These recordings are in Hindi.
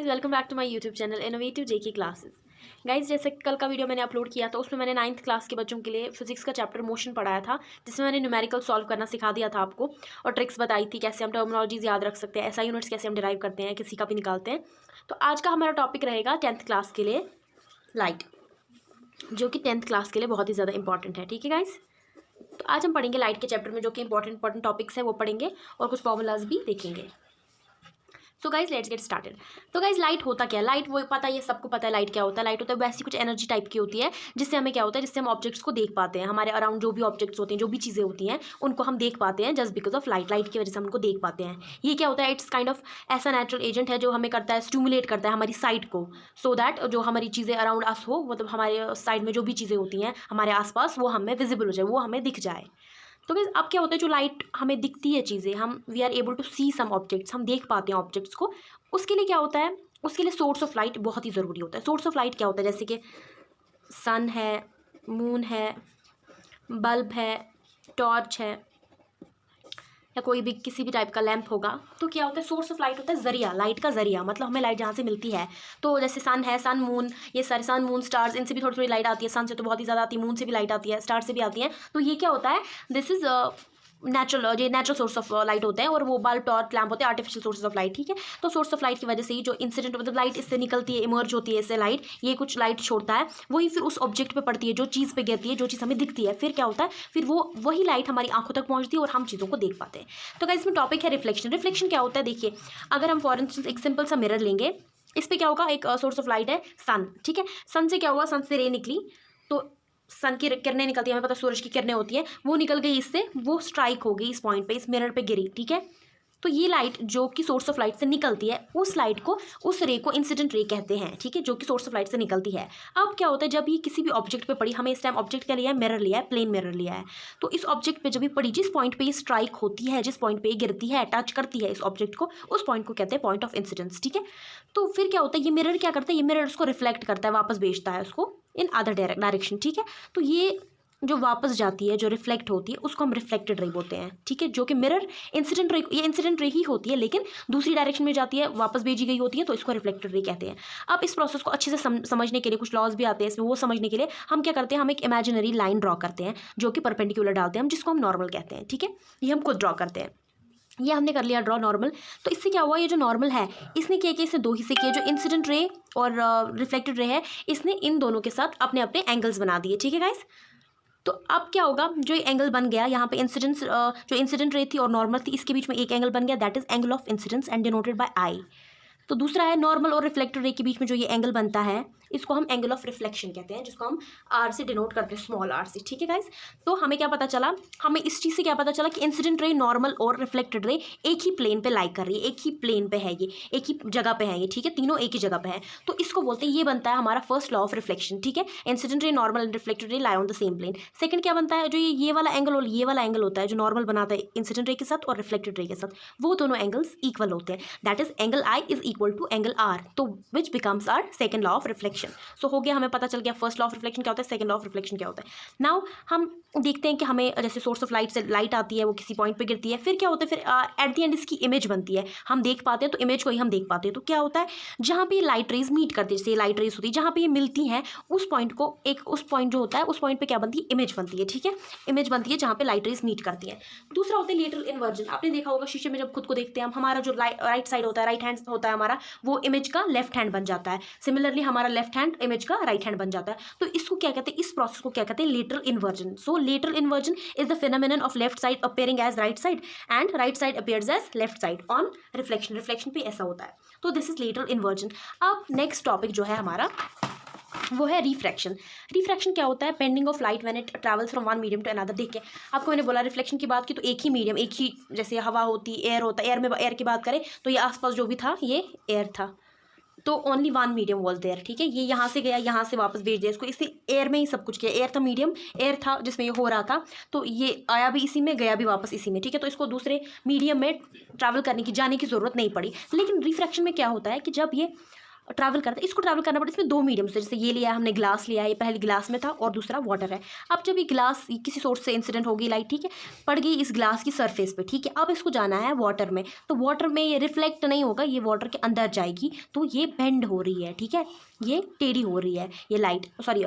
Welcome back to my YouTube channel Innovative JK Classes. Guys, जैसे कल का वीडियो मैंने अपलोड किया था उसमें मैंने 9th क्लास के बच्चों के लिए फिजिक्स का चैप्टर मोशन पढ़ाया था, जिसमें मैंने न्यूमेरिकल सॉल्व करना सिखा दिया था आपको और ट्रिक्स बताई थी कैसे हम टर्मिनोलॉजीज याद रख सकते हैं, एसआई यूनिट्स कैसे हम डिराइव करते हैं, किसी का भी निकालते हैं। तो आज का हमारा टॉपिक रहेगा 10th क्लास के लिए लाइट, जो कि 10th क्लास के लिए बहुत ही ज़्यादा इंपॉर्टेंट है। ठीक है गाइज, तो आज हम पढ़ेंगे लाइट के चैप्टर में जो कि इंपॉर्टेंट टॉपिक्स है वो पढ़ेंगे और कुछ फॉर्मूलाज भी देखेंगे। So guys let's get started. तो गाइज लाइट होता क्या है? लाइट वो पता है, ये सबको पता है लाइट क्या होता है। लाइट होता है वैसी कुछ एनर्जी टाइप की होती है जिससे हमें क्या होता है, जिससे हम ऑब्जेक्ट्स को देख पाते हैं। हमारे अराउंड जो भी ऑब्जेक्ट्स होते हैं, जो भी चीज़ें होती हैं, उनको हम देख पाते हैं just because of light. Light की वजह से हम उनको देख पाते हैं। ये क्या होता है, इट्स काइंड ऑफ ऐसा नेचुरल एजेंट है जो हमें करता है, स्टिमुलेट करता है हमारी साइट को, सो दैट जो हमारी चीज़ें अराउंड अस हो, मतलब हमारे साइड में जो भी चीज़ें होती हैं हमारे आसपास, वो हमें विजिबल हो जाए, वो हमें दिख जाए। तो गाइस अब क्या होता है, जो लाइट हमें दिखती है चीज़ें, हम we are able to see some objects, हम देख पाते हैं ऑब्जेक्ट्स को। उसके लिए क्या होता है, उसके लिए सोर्स ऑफ लाइट बहुत ही ज़रूरी होता है। सोर्स ऑफ लाइट क्या होता है, जैसे कि सन है, मून है, बल्ब है, टॉर्च है, या कोई भी किसी भी टाइप का लैंप होगा। तो क्या होता है, सोर्स ऑफ लाइट होता है जरिया, लाइट का जरिया, मतलब हमें लाइट जहाँ से मिलती है। तो जैसे सन है, सन मून, ये सारे सन मून स्टार्स, इनसे भी थोड़ी थोड़ी लाइट आती है। सन से तो बहुत ही ज़्यादा आती है, मून से भी लाइट आती है, स्टार से भी आती है। तो ये क्या होता है, दिस इज नेचुरल, ये नेचुरल सोर्स ऑफ लाइट होते हैं। और वो बल्ब, टॉर्च, लैंप होते हैं आर्टिफिशियल सोर्सेज ऑफ लाइट। ठीक है, तो सोर्स ऑफ लाइट की वजह से ही जो इंसिडेंट, मतलब लाइट इससे निकलती है, इमर्ज होती है इससे लाइट, ये कुछ लाइट छोड़ता है, वही फिर उस ऑब्जेक्ट पे पड़ती है, जो चीज़ पे गिरती है, जो चीज़ हमें दिखती है। फिर क्या होता है, फिर वो वही लाइट हमारी आंखों तक पहुंचती है और हम चीज़ों को देख पाते हैं। तो गाइस इसमें टॉपिक है रिफ्लेक्शन। रिफ्लेक्शन क्या होता है, देखिए, अगर हम फॉर इंस्टेंस एक सिंपल सा मिरर लेंगे, इस पर क्या होगा, एक सोर्स ऑफ लाइट है सन। ठीक है, सन से क्या हुआ, सन से रे निकली, तो सन की किरणें निकलती है, हमें पता सूरज की किरणें होती हैं, वो निकल गई इससे, वो स्ट्राइक हो गई इस पॉइंट पे, इस मिरर पे गिरी। ठीक है, तो ये लाइट जो कि सोर्स ऑफ लाइट से निकलती है, उस लाइट को, उस रे को इंसिडेंट रे कहते हैं। ठीक है, जो कि सोर्स ऑफ लाइट से निकलती है। अब क्या होता है, जब ये किसी भी ऑब्जेक्ट पे पड़ी, हमें इस टाइम ऑब्जेक्ट क्या लिया है, मिरर लिया है, प्लेन मिरर लिया है। तो इस ऑब्जेक्ट पे जब ये पड़ी, जिस पॉइंट पे ये स्ट्राइक होती है, जिस पॉइंट पे ये गिरती है, टच करती है इस ऑब्जेक्ट को, उस पॉइंट को कहते हैं पॉइंट ऑफ इंसिडेंस। ठीक है, तो फिर क्या होता है, ये मिरर क्या करता है, ये मिरर उसको रिफ्लेक्ट करता है, वापस भेजता है उसको इन अदर डायरेक्शन। ठीक है, तो ये जो वापस जाती है, जो रिफ्लेक्ट होती है, उसको हम रिफ्लेक्टेड रे बोलते हैं। ठीक है, जो कि मिरर इंसिडेंट रे, ये इंसिडेंट रे ही होती है लेकिन दूसरी डायरेक्शन में जाती है, वापस भेजी गई होती है, तो इसको रिफ्लेक्टेड रे कहते हैं। अब इस प्रोसेस को अच्छे से समझने के लिए कुछ लॉज भी आते हैं इसमें, वो समझने के लिए हम क्या करते हैं, हम एक इमेजिनरी लाइन ड्रॉ करते हैं जो कि परपेंडिकुलर डालते हैं हम, जिसको हम नॉर्मल कहते हैं। ठीक है, ये हम खुद ड्रॉ करते हैं। ये हमने कर लिया ड्रॉ नॉर्मल। तो इससे क्या हुआ, ये जो नॉर्मल है, इसने क्या किया, इसने दो हिस्से किए, जो इंसिडेंट रे और रिफ्लेक्टेड रे है, इसने इन दोनों के साथ अपने अपने एंगल्स बना दिए। ठीक है गाइस, तो अब क्या होगा, जो ये एंगल बन गया यहाँ पे, इंसिडेंस जो इंसिडेंट रे थी और नॉर्मल थी, इसके बीच में एक एंगल बन गया, that is angle of incidence and denoted by I. तो दूसरा है नॉर्मल और रिफ्लेक्टेड रे के बीच में जो ये एंगल बनता है, इसको हम एंगल ऑफ रिफ्लेक्शन कहते हैं, जिसको हम आर से डिनोट करते हैं, स्मॉल आर से। ठीक है गाइस, तो हमें क्या पता चला, हमें इस चीज़ से क्या पता चला कि इंसिडेंट रे, नॉर्मल और रिफ्लेक्टेड रे एक ही प्लेन पे लाई कर रही है, एक ही प्लेन पे है, ये एक ही जगह पे है ये। ठीक है, तीनों एक ही जगह पे है, तो इसको बोलते हैं, ये बनता है हमारा फर्स्ट लॉ ऑफ रिफ्लेक्शन। ठीक है, incident ray, normal and reflected ray lie on the same plane. Second क्या बनता है, जो ये वाला एंगल और ये वाला एंगल होता है, जो नॉर्मल बनाता है इंसिडेंट रे के साथ और रिफ्लेक्टेड रे के साथ, वो दोनों एंगल्स इक्वल होते हैं, that is angle I is equal to angle R, तो which becomes R second law of reflection. So हो गया, हमें पता चल गया फर्स्ट लॉ ऑफ रिफ्लेक्शन क्या होता है, सेकंड लॉ ऑफ रिफ्लेक्शन क्या होता है। नाउ हम देखते हैं कि हमें जैसे सोर्स ऑफ लाइट से लाइट आती है, वो किसी पॉइंट पे गिरती है, फिर क्या होता है, फिर एट द एंड इसकी इमेज बनती है, हम देख पाते हैं, तो इमेज को ही हम देख पाते हैं। तो क्या होता है, जहाँ पे लाइट रेज मीट करती है, जैसे लाइट रेज होती है, जहाँ पे ये मिलती हैं, उस पॉइंट को एक, उस पॉइंट जो होता है, उस पॉइंट पे क्या बनती है, इमेज बनती है। ठीक है, इमेज बनती है जहाँ पे लाइट रेज मीट करती है। दूसरा होता है लेटरल इन्वर्जन। आपने देखा होगा शीशे में जब खुद को देखते हैं हम, हमारा जो राइट साइड होता है, राइट हैंड होता है हमारा, वो इमेज का लेफ्ट हैंड बन जाता है। सिमिलरली हमारा लेफ्ट हैंड इमेज का राइट हैंड बन जाता है। तो इसको क्या कहते हैं, इस प्रोसेस को क्या कहते हैं, lateral inversion. So lateral inversion is the phenomenon of left side appearing as right side and right side appears as left side on reflection। Reflection पे ऐसा होता है, तो दिस इज लेटरल इन्वर्जन। अब नेक्स्ट टॉपिक जो है हमारा, वो है रिफ्रैक्शन। रिफ्रैक्शन क्या होता है, bending of light when it travels from one medium to another. देखिए, आपको मैंने बोला रिफ्लेक्शन की बात की, तो एक ही मीडियम, एक ही, जैसे हवा होती, एयर होता है, एयर में एयर की बात करें तो ये आसपास जो भी था ये एयर था, तो only one medium was there. ठीक है, ये यहाँ से गया, यहाँ से वापस भेज दिया इसको, इससे एयर में ही सब कुछ किया, एयर था, मीडियम एयर था जिसमें ये हो रहा था, तो ये आया भी इसी में, गया भी वापस इसी में। ठीक है, तो इसको दूसरे मीडियम में ट्रैवल करने की, जाने की ज़रूरत नहीं पड़ी। लेकिन रिफ्रैक्शन में क्या होता है कि जब ये ट्रैवल करता है, इसको ट्रैवल करना पड़ता है। इसमें दो मीडियम्स है, जैसे ये लिया है हमने, ग्लास लिया है, ये पहले ग्लास में था और दूसरा वाटर है। अब जब ये ग्लास किसी सोर्स से इंसिडेंट होगी लाइट, ठीक है, पड़ गई इस ग्लास की सरफेस पे, ठीक है, अब इसको जाना है वाटर में, तो वाटर में ये रिफ्लेक्ट नहीं होगा, ये वाटर के अंदर जाएगी, तो ये बेंड हो रही है, ठीक है, ये टेढ़ी हो रही है, ये लाइट, सॉरी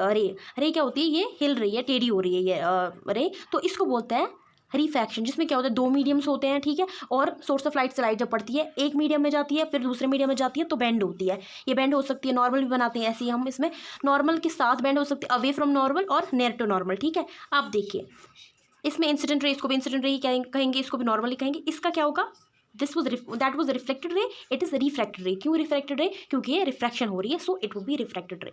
रे क्या होती है, ये हिल रही है, टेढ़ी हो रही है ये रे, तो इसको बोलते हैं रिफ्रैक्शन, जिसमें क्या होता है, दो मीडियम्स होते हैं, ठीक है, और सोर्स ऑफ लाइट से लाइट जब पड़ती है एक मीडियम में जाती है, फिर दूसरे मीडियम में जाती है, तो बेंड होती है। ये बेंड हो सकती है, नॉर्मल भी बनाते हैं, ऐसे ही हम इसमें नॉर्मल के साथ बेंड हो सकती है, अवे फ्रॉम नॉर्मल और नियर टू नॉर्मल, ठीक है। आप देखिए इसमें इंसिडेंट रे, इसको भी इंसिडेंट रे ही कहेंगे, इसको भी नॉर्मली कहेंगे। इसका क्या होगा, that was reflected ray, it is refracted रे। क्यों रिफ्रैक्टेड रे, क्योंकि ये रिफ्रैक्शन हो रही है, so it will be refracted रे।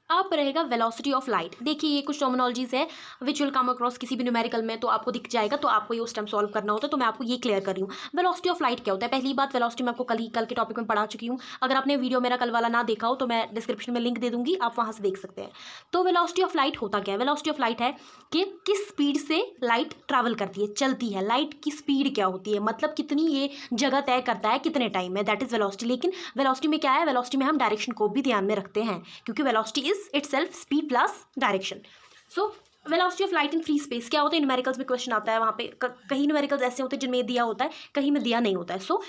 अब रहेगा वेलोसिटी ऑफ लाइट। देखिए ये कुछ टर्मिनोलॉजीज है विच विल कम अक्रॉस किसी भी न्यूमेरिकल में, तो आपको दिख जाएगा, तो आपको ये उस टाइम सॉल्व करना होता है, तो मैं आपको ये क्लियर कर रही हूँ। वेलोसिटी ऑफ लाइट क्या होता है, पहली बात वेलोसिटी मैं आपको कल के टॉपिक में पढ़ा चुकी हूँ। अगर आपने वीडियो मेरा कल वाला ना देखा हो तो मैं डिस्क्रिप्शन में लिंक दे दूंगी, आप वहाँ से देख सकते हैं। तो वेलोसिटी ऑफ लाइट होता क्या है, वेलोसिटी ऑफ लाइट है कि किस स्पीड से लाइट ट्रैवल करती है, चलती है, लाइट की स्पीड क्या होती है, मतलब कितनी ये जगह तय करता है, कितने टाइम में, दैट इज वेलोसिटी। लेकिन वेलोसिटी में क्या है, वेलोसिटी में हम डायरेक्शन को भी ध्यान में रखते हैं, क्योंकि velocity is itself speed plus direction. So velocity of light in free space क्या होता है, न्यूमेरिकल्स में क्वेश्चन आता है, वहाँ पे कहीं न्यूमेरिकल्स ऐसे होते हैं जिनमें दिया होता है, कहीं में दिया नहीं होता है। सो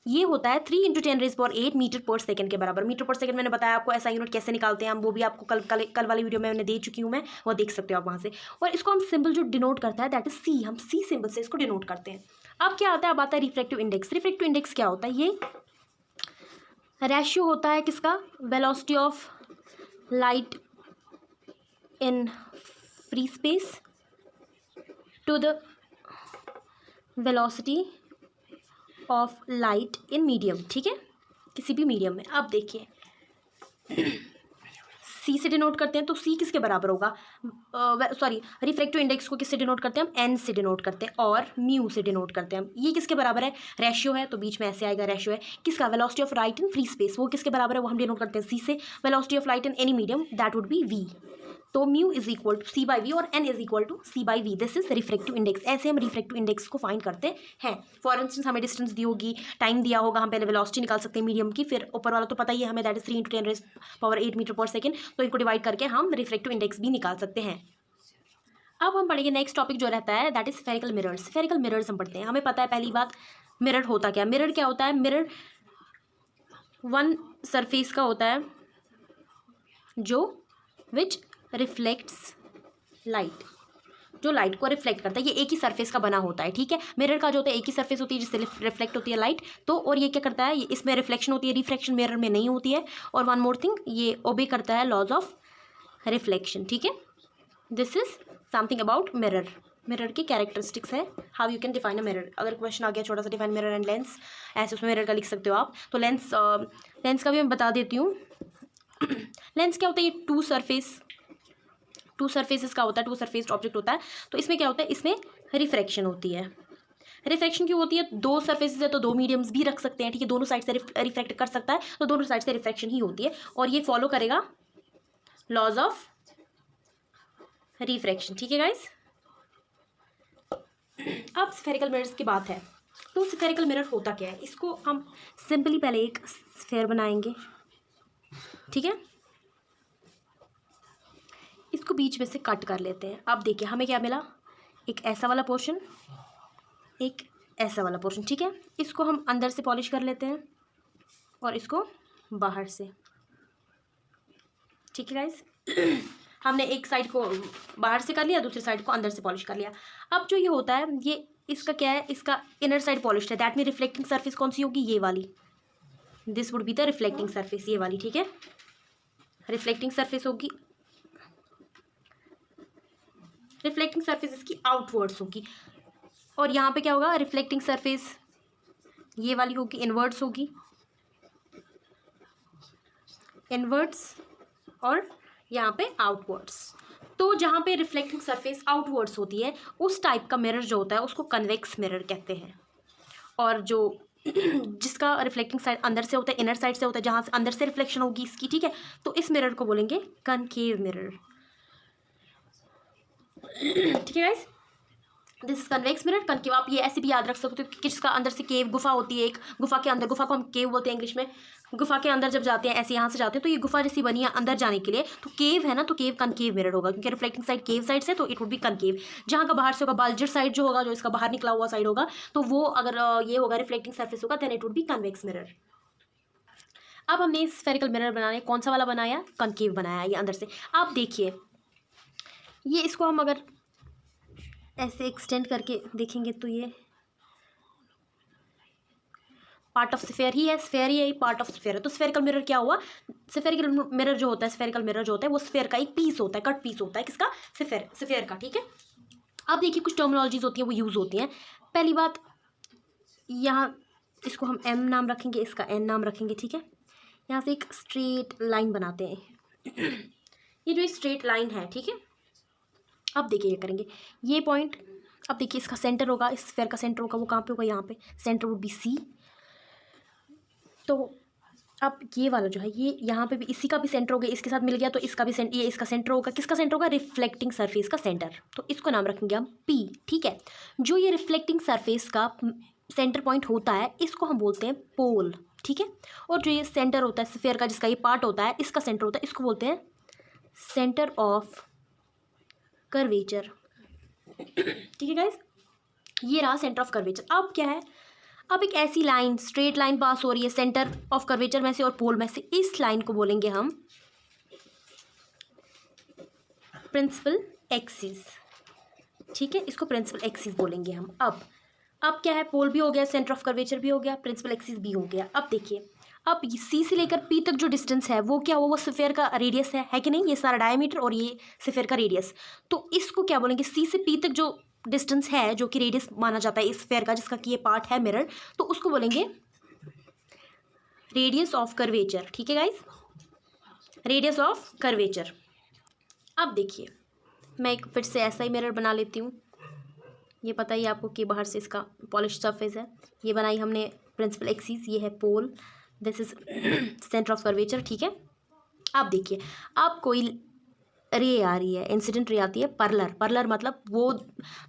ये होता है 3 × 10⁸ मीटर पर सेकंड के बराबर। मीटर पर सेकंड मैंने बताया आपको, ऐसा यूनिट कैसे निकालते हैं हम, वो भी आपको कल वाली वीडियो में मैंने दे चुकी हूँ, मैं वो देख सकते हो आप वहाँ से। और इसको हम सिंबल जो डिनोट करता है दैट इज सी, हम सी सिंबल से इसको डिनोट करते हैं। अब क्या आता है, अब आता है रिफ्रैक्टिव इंडेक्स। रिफ्रैक्टिव इंडेक्स क्या होता है, ये रेशियो होता है किसका, velocity of light in free space to the velocity of light in medium, ठीक है, किसी भी मीडियम में। अब देखिए सी से डिनोट करते हैं, तो सी किसके बराबर होगा, सॉरी रिफ्रैक्टिव इंडेक्स को किससे डिनोट करते हैं हम, एन से डिनोट करते हैं, और म्यू से डिनोट करते हैं हम। ये किसके बराबर है, रेशियो है, तो बीच में ऐसे आएगा, रेशियो है किसका, velocity of light in free space, वो किसके बराबर है, वो हम डिनोट करते हैं सी से। Velocity of light in any medium that would be V, तो mu is equal to C by V और N is equal to C by V, this is refractive index. ऐसे हम रिफ्रैक्टिव इंडेक्स को फाइंड करते हैं। फॉर इंस्टेंस हमें डिस्टेंस दी होगी, टाइम दिया होगा, हम पहले वेलोसिटी निकाल सकते हैं मीडियम की, फिर ऊपर वाला तो पता ही है हमें, दैट इज 3 × 10⁸ मीटर पर सेकंड, तो इनको डिवाइड करके हम रिफ्रैक्टिव इंडेक्स भी निकाल सकते हैं। अब हम पढ़ेंगे नेक्स्ट टॉपिक जो रहता है that is spherical mirrors. Spherical mirrors हम पढ़ते हैं, हमें पता है पहली बात मिरर होता क्या, मिरर क्या होता है, मिरर वन सरफेस का होता है जो विच रिफ्लेक्ट्स लाइट, जो लाइट को रिफ्लेक्ट करता है, ये एक ही सरफेस का बना होता है, ठीक है। मिरर का जो होता है एक ही सरफेस होती है जिससे रिफ्लेक्ट होती है लाइट, तो और ये क्या करता है, ये इसमें रिफ्लेक्शन होती है, रिफ्रैक्शन मिरर में नहीं होती है। और वन मोर थिंग, ये ओबे करता है लॉज ऑफ रिफ्लेक्शन, ठीक है। This is something about mirror, mirror की कैरेक्टरिस्टिक्स है, how you can define a mirror. अगर क्वेश्चन आ गया छोटा सा, डिफाइन मिरर एंड लेंस, ऐसे उसमें मिरर का लिख सकते हो आप। तो लेंस का भी मैं बता देती हूँ। लेंस क्या होता है, ये टू सरफेसेस का होता है, टू सरफेस्ड ऑब्जेक्ट होता है। तो इसमें क्या होता है, इसमें रिफ्रैक्शन होती है। रिफ्रैक्शन क्यों होती है, दो सरफेसेस है तो दो मीडियम्स भी रख सकते हैं, ठीक है, दोनों साइड से रिफ्रैक्ट कर सकता है, तो दोनों साइड से रिफ्रैक्शन ही होती है, और ये फॉलो करेगा लॉज ऑफ रिफ्रैक्शन, ठीक है गाइस। अब स्फेरिकल मिरर्स की बात है, तो स्फेरिकल मिरर होता क्या है, इसको हम सिंपली पहले एक स्फेयर बनाएंगे, ठीक है, इसको बीच में से कट कर लेते हैं। अब देखिए हमें क्या मिला, एक ऐसा वाला पोर्शन, एक ऐसा वाला पोर्शन, ठीक है। इसको हम अंदर से पॉलिश कर लेते हैं और इसको बाहर से, ठीक है गाइस। हमने एक साइड को बाहर से कर लिया, दूसरी साइड को अंदर से पॉलिश कर लिया। अब जो ये होता है, ये इसका क्या है, इसका इनर साइड पॉलिश है, दैट मीन रिफ्लेक्टिंग सरफेस कौन सी होगी, ये वाली, this would be the reflecting surface, ये वाली, ठीक है, रिफ्लेक्टिंग सरफेस होगी। रिफ्लेक्टिंग सरफेस इसकी आउटवर्ड्स होगी, और यहाँ पे क्या होगा, रिफ्लेक्टिंग सरफेस ये वाली होगी, इनवर्ड्स होगी, इनवर्ड्स, और यहाँ पे आउटवर्ड्स। तो जहाँ पे रिफ्लेक्टिंग सरफेस आउटवर्ड्स होती है, उस टाइप का मिरर जो होता है उसको कन्वेक्स मिरर कहते हैं। और जो जिसका रिफ्लेक्टिंग साइड अंदर से होता है, इनर साइड से होता है, जहाँ से अंदर से रिफ्लेक्शन होगी इसकी, ठीक है, तो इस मिरर को बोलेंगे कनकेव मिरर, ठीक है guys. This is convex mirror. Concave आप ये ऐसे भी याद रख सकते हो कि जिसका अंदर से केव गुफा होती है, एक गुफा के अंदर, गुफा को हम केव बोलते हैं इंग्लिश में, गुफा के अंदर जब जाते हैं ऐसे यहाँ से जाते हैं तो ये गुफा जैसी बनी है अंदर जाने के लिए, तो केव है ना, तो केव कनकेव मिरर होगा क्योंकि रिफ्लेक्टिंग साइड केव साइड से, तो इट वुड बी कनकेव। जहाँ का बाहर से होगा बल्जर साइड जो होगा, जो इसका बाहर निकला हुआ साइड होगा, तो वो अगर ये होगा रिफ्लेक्टिंग सरफेस होगा, then it would be convex mirror. अब हमने स्फेरिकल मिरर बनाया, कौन सा वाला बनाया, कनकेव बनाया ये अंदर से। आप देखिए ये, इसको हम अगर ऐसे एक्सटेंड करके देखेंगे तो ये पार्ट ऑफ स्फेयर ही है, स्फेयर ही है, पार्ट ऑफ स्फेयर है। तो स्फेरिकल मिरर क्या हुआ, स्फेरिकल मिरर जो होता है, स्फेरिकल मिरर जो होता है वो स्फेयर का एक पीस होता है, कट पीस होता है, किसका, स्फेयर का, ठीक है। अब देखिए कुछ टर्मिनोलॉजीज होती हैं वो यूज़ होती हैं। पहली बात, यहाँ इसको हम एम नाम रखेंगे, इसका एन नाम रखेंगे, ठीक है। यहाँ से एक स्ट्रेट लाइन बनाते हैं ये जो स्ट्रेट लाइन है, ठीक है। अब देखिए ये करेंगे, ये पॉइंट, अब देखिए इसका सेंटर होगा, इस स्फेयर का सेंटर होगा, वो कहाँ पे होगा, यहाँ पे सेंटर वुड बी सी। तो अब ये वाला जो है, ये यहाँ पे भी इसी का भी सेंटर हो गया, इसके साथ मिल गया तो इसका भी ये इसका सेंटर होगा, किसका सेंटर होगा, रिफ्लेक्टिंग सरफेस का सेंटर, तो इसको नाम रखेंगे हम पी, ठीक है। जो ये रिफ्लेक्टिंग सरफेस का सेंटर पॉइंट होता है इसको हम बोलते हैं पोल, ठीक है। और जो ये सेंटर होता है स्फेयर का, जिसका ये पार्ट होता है, इसका सेंटर होता है, इसको बोलते हैं सेंटर ऑफ कर्वेचर, ठीक है गाइस। ये रहा सेंटर ऑफ कर्वेचर। अब क्या है, अब एक ऐसी लाइन, स्ट्रेट लाइन पास हो रही है सेंटर ऑफ कर्वेचर में से और पोल में से, इस लाइन को बोलेंगे हम प्रिंसिपल एक्सिस, ठीक है, इसको प्रिंसिपल एक्सिस बोलेंगे हम। अब क्या है, पोल भी हो गया, सेंटर ऑफ कर्वेचर भी हो गया, प्रिंसिपल एक्सिस भी हो गया। अब देखिए, अब सी से लेकर पी तक जो डिस्टेंस है वो क्या हुआ, वो स्फेयर का रेडियस है कि नहीं, ये सारा डायमीटर और ये स्फेयर का रेडियस, तो इसको क्या बोलेंगे, सी से पी तक जो डिस्टेंस है जो कि रेडियस माना जाता है इस स्फेयर का, जिसका कि ये पार्ट है मिरर, तो उसको बोलेंगे रेडियस ऑफ कर्वेचर, ठीक है गाइस, रेडियस ऑफ कर्वेचर। अब देखिए मैं एक फिर से ऐसा ही मिरर बना लेती हूँ, ये पता ही आपको कि बाहर से इसका पॉलिश सरफेस है, ये बनाई हमने प्रिंसिपल एक्सिस, ये है pole, this is centre of curvature, ठीक है। अब देखिए, अब कोई रे आ रही है, इंसिडेंट रे आती है, परलर मतलब वो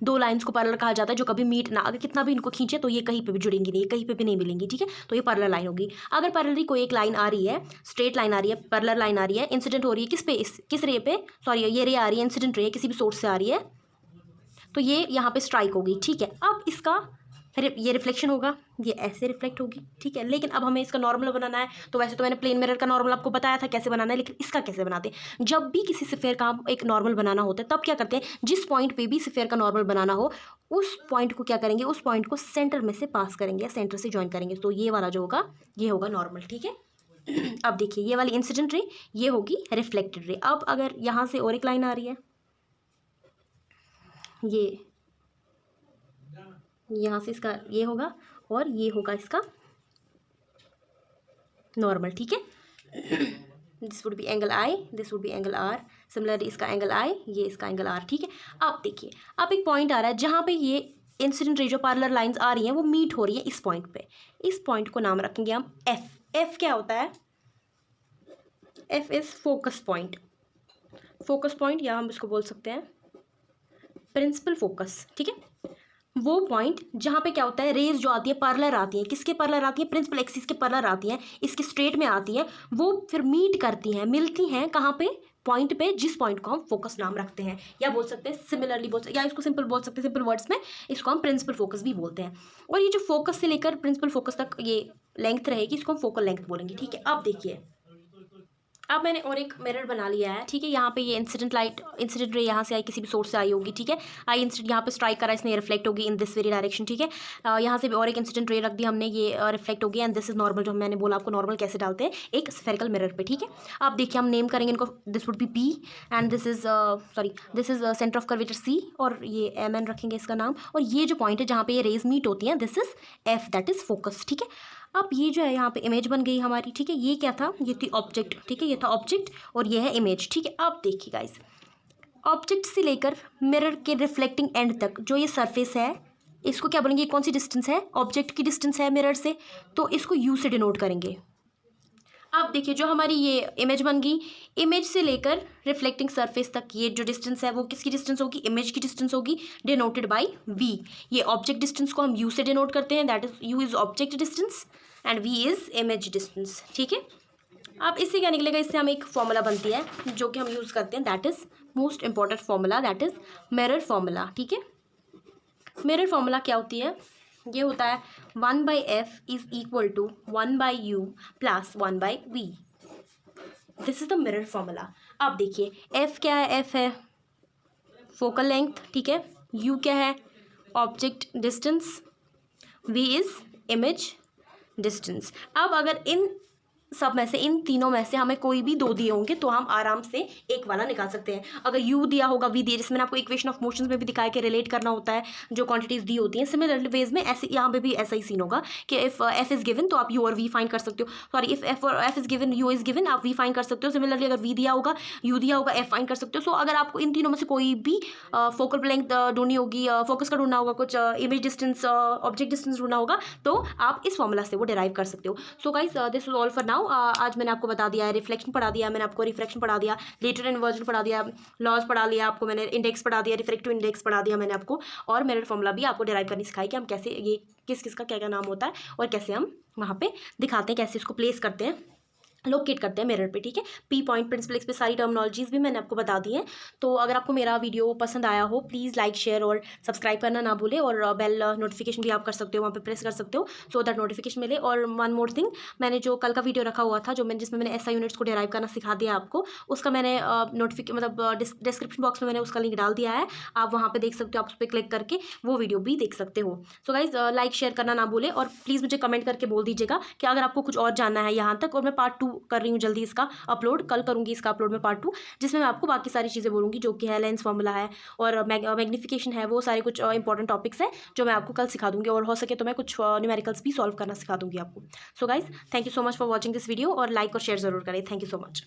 दो लाइंस को परलर कहा जाता है जो कभी मीट ना, अगर कितना भी इनको खींचे तो ये कहीं पे भी जुड़ेंगी नहीं, कहीं पे भी नहीं मिलेंगी, ठीक है, तो ये परलर लाइन होगी। अगर परलर कोई एक लाइन आ रही है, स्ट्रेट लाइन आ रही है, परलर लाइन आ रही है, इंसिडेंट हो रही है किस पे, किस रे पे, सॉरी ये रे आ रही है, इंसिडेंट रे किसी भी सोर्स से आ रही है, तो ये यहाँ पे स्ट्राइक होगी, ठीक है। अब इसका ये रिफ्लेक्शन होगा, ये ऐसे रिफ्लेक्ट होगी, ठीक है। लेकिन अब हमें इसका नॉर्मल बनाना है, तो वैसे तो मैंने प्लेन मिरर का नॉर्मल आपको बताया था कैसे बनाना है, लेकिन इसका कैसे बनाते हैं। जब भी किसी स्फेयर का एक नॉर्मल बनाना होता है तब क्या करते हैं, जिस पॉइंट पे भी स्फेयर का नॉर्मल बनाना हो उस पॉइंट को क्या करेंगे, उस पॉइंट को सेंटर में से पास करेंगे या सेंटर से ज्वाइन करेंगे, तो ये वाला जो होगा ये होगा नॉर्मल, ठीक है। अब देखिए ये वाली इंसिडेंट रे ये होगी रिफ्लेक्टेड रे। अब अगर यहाँ से और एक लाइन आ रही है, ये यहाँ से इसका ये होगा और ये होगा इसका नॉर्मल, ठीक है। This would be angle I, this would be angle R, similarly इसका एंगल आई, ये इसका एंगल आर, ठीक है। अब देखिए, अब एक पॉइंट आ रहा है जहाँ पे ये इंसिडेंट रे जो पैरेलल लाइंस आ रही हैं वो मीट हो रही है इस पॉइंट पे, इस पॉइंट को नाम रखेंगे हम एफ। एफ क्या होता है, F is focus point, focus point या हम इसको बोल सकते हैं प्रिंसिपल फोकस, ठीक है। वो पॉइंट जहाँ पे क्या होता है, रेज जो आती है पैरेलल आती है, किसके पैरेलल आती है, प्रिंसिपल एक्सिस के पैरेलल आती हैं, इसके स्ट्रेट में आती हैं, वो फिर मीट करती हैं, मिलती हैं कहाँ पे, पॉइंट पे, जिस पॉइंट को हम फोकस नाम रखते हैं, या बोल सकते हैं सिमिलरली बोल सकते, या इसको सिंपल बोल सकते हैं, सिंपल वर्ड्स में इसको हम प्रिंसिपल फोकस भी बोलते हैं। और ये जो फोकस से लेकर प्रिंसिपल फोकस तक ये लेंथ रहेगी, इसको हम फोकल लेंथ बोलेंगे, ठीक है। अब देखिए, अब मैंने और एक मिरर बना लिया है, ठीक है। यहाँ पे ये इंसिडेंट रे यहाँ से आई, किसी भी सोर्स से आई होगी, ठीक है। आई इंसिडेंट यहाँ पे स्ट्राइक करा, इसने रिफ्लेक्ट होगी इन दिस वेरी डायरेक्शन, ठीक है। यहाँ से भी और एक इंसिडेंट रे रख दी हमने, ये रिफ्लेक्ट होगी, एंड दिस इज नॉर्मल, जो मैंने बोला आपको नॉर्मल कैसे डालते हैं एक स्फेरिकल मिरर पे, ठीक है। अब देखिए हम नेम करेंगे इनको, this would be P and this is this is centre of curvature C, और ये एम एन रखेंगे इसका नाम, और ये जो पॉइंट है जहाँ पे ये रेज मीट होती हैं this is F, that is focus, ठीक है। अब ये जो है यहाँ पे इमेज बन गई हमारी, ठीक है। ये क्या था, ये थी ऑब्जेक्ट, ठीक है, ये था ऑब्जेक्ट और ये है इमेज, ठीक है। अब देखिए गाइस, ऑब्जेक्ट से लेकर मिरर के रिफ्लेक्टिंग एंड तक जो ये सरफेस है, इसको क्या बोलेंगे, कौन सी डिस्टेंस है, ऑब्जेक्ट की डिस्टेंस है मिरर से, तो इसको यू से डिनोट करेंगे। अब देखिए जो हमारी ये इमेज बन गई, इमेज से लेकर रिफ्लेक्टिंग सरफेस तक ये जो डिस्टेंस है वो किसकी डिस्टेंस होगी, इमेज की डिस्टेंस होगी, डिनोटेड बाय वी। ये ऑब्जेक्ट डिस्टेंस को हम यू से डिनोट करते हैं, that is U is object distance and V is image distance. ठीक है, अब इससे क्या निकलेगा, इससे हमें एक फॉर्मूला बनती है जो कि हम यूज़ करते हैं, that is most important formula, that is mirror formula. ठीक है, मिरर फॉर्मूला क्या होती है, ये होता है 1/f is equal to 1/u plus 1/v। This is the mirror formula. अब देखिए f क्या है, f है फोकल लेंथ, ठीक है, u क्या है object distance, v is image distance. अब अगर इन सब में से, इन तीनों में से हमें कोई भी दो दिए होंगे तो हम आराम से एक वाला निकाल सकते हैं। अगर u दिया होगा, v दिया, जिसमें मैंने आपको इक्वेशन ऑफ मोशंस में भी दिखाया कि रिलेट करना होता है जो क्वांटिटीज दी होती हैं, सिमिलर वेज में ऐसे यहाँ पे भी ऐसा ही सीन होगा कि इफ f इज गिवन तो आप u और v फाइंड कर सकते हो, sorry if f is given u is given आप v फाइंड कर सकते हो। सिमिलरली अगर v दिया होगा, u दिया होगा, f फाइंड कर सकते हो। सो अगर आपको इन तीनों में से कोई भी फोकल लेंथ ढूंढनी होगी, फोकस का ढूंढना होगा, कुछ इमेज डिस्टेंस, ऑब्जेक्ट डिस्टेंस ढूंढना होगा, तो आप इस फॉर्मूला से वो डिराइव कर सकते हो। So guys this is all for now. आज मैंने आपको बता दिया है, रिफ्लेक्शन पढ़ा दिया मैंने आपको, रिफ्रैक्शन पढ़ा दिया, लेटर इन्वर्जन पढ़ा दिया, लॉज पढ़ा लिया आपको मैंने, इंडेक्स पढ़ा दिया, रिफ्रैक्टिव इंडेक्स पढ़ा दिया मैंने आपको, और मिरर फॉर्मूला भी आपको डिराइव करनी सिखाई कि हम कैसे ये किस किस का क्या क्या नाम होता है और कैसे हम वहाँ पे दिखाते हैं, कैसे इसको प्लेस करते हैं, लोकेट करते हैं मिरर पे। ठीक है, पी पॉइंट, प्रिंसिपल एक्स पे सारी टर्मिनोलॉजीज भी मैंने आपको बता दी हैं। तो अगर आपको मेरा वीडियो पसंद आया हो, प्लीज़ लाइक, शेयर और सब्सक्राइब करना ना भूले, और बेल नोटिफिकेशन भी आप कर सकते हो, वहाँ पे प्रेस कर सकते हो सो दैट नोटिफिकेशन मिले। और वन मोर थिंग, मैंने जो कल का वीडियो रखा हुआ था, जिसमें मैंने SI यूनिट्स को डिराइव करना सिखा दिया आपको, उसका मैंने डिस्क्रिप्शन बॉक्स में मैंने उसका लिंक डाल दिया है, आप वहाँ पर देख सकते हो, आप उस पर क्लिक करके वो वीडियो भी देख सकते हो। सो गाइज लाइक शेयर करना ना भूले, और प्लीज़ मुझे कमेंट करके बोल दीजिएगा कि अगर आपको कुछ और जानना है यहाँ तक। और मैं पार्ट 2 कर रही हूँ जल्दी, इसका अपलोड कल करूंगी, इसका अपलोड में पार्ट 2, जिसमें मैं आपको बाकी सारी चीज़ें बोलूँगी जो कि है लेंस फॉर्मूला है और मैग्निफिकेशन है, वो सारे कुछ इंपॉर्टेंट टॉपिक्स हैं जो मैं आपको कल सिखा दूंगी, और हो सके तो मैं कुछ न्यूमेरिकल्स भी सॉल्व करना सिखा दूंगी आपको। So guys thank you so much for watching this video, और लाइक और शेयर ज़रूर करें। Thank you so much.